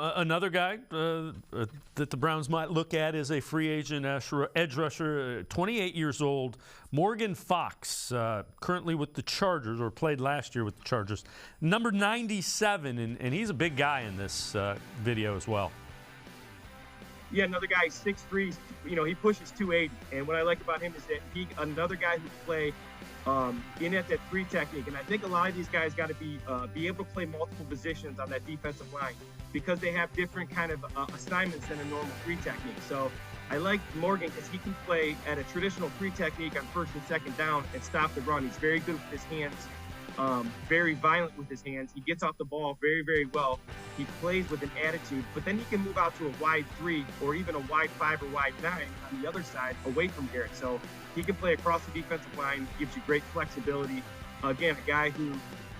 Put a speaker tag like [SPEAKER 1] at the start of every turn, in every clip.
[SPEAKER 1] Another guy that the Browns might look at is a free agent edge rusher, 28 years old, Morgan Fox, currently with the Chargers, or played last year with the Chargers, number 97, and he's a big guy in this video as well.
[SPEAKER 2] Yeah, another guy, 6'3", he pushes 280, and what I like about him is that another guy who play in at that 3 technique, and I think a lot of these guys got to be able to play multiple positions on that defensive line because they have different kind of assignments than a normal 3 technique. So I like Morgan because he can play at a traditional 3 technique on first and second down and stop the run. He's very good with his hands, very violent with his hands. He gets off the ball very, very well. He plays with an attitude, but then he can move out to a wide 3 or even a wide 5 or wide 9 on the other side away from Garrett. So he can play across the defensive line, gives you great flexibility. Again, a guy who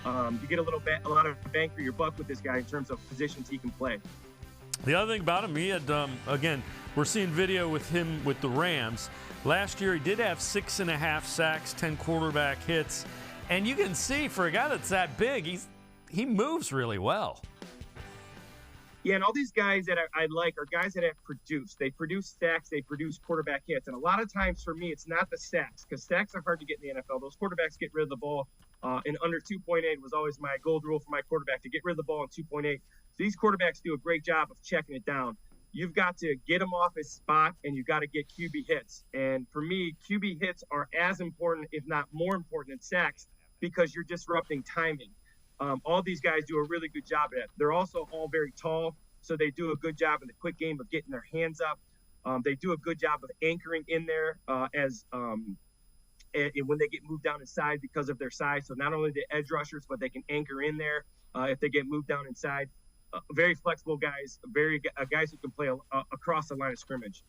[SPEAKER 2] you get a lot of bang for your buck with this guy in terms of positions he can play.
[SPEAKER 1] The other thing about him, he had, again, we're seeing video with him with the Rams. Last year, he did have 6.5 sacks, 10 quarterback hits. And you can see, for a guy that's that big, he moves really well.
[SPEAKER 2] Yeah, and all these guys that I like are guys that have produced. They produce sacks, they produce quarterback hits. And a lot of times for me, it's not the sacks, because sacks are hard to get in the NFL. Those quarterbacks get rid of the ball in under 2.8 was always my gold rule for my quarterback, to get rid of the ball in 2.8. So these quarterbacks do a great job of checking it down. You've got to get him off his spot, and you've got to get QB hits. And for me, QB hits are as important, if not more important, than sacks, because you're disrupting timing. All these guys do a really good job at it. They're also all very tall, so they do a good job in the quick game of getting their hands up. They do a good job of anchoring in there when they get moved down inside because of their size. So not only the edge rushers, but they can anchor in there if they get moved down inside. Very flexible guys, guys who can play across the line of scrimmage.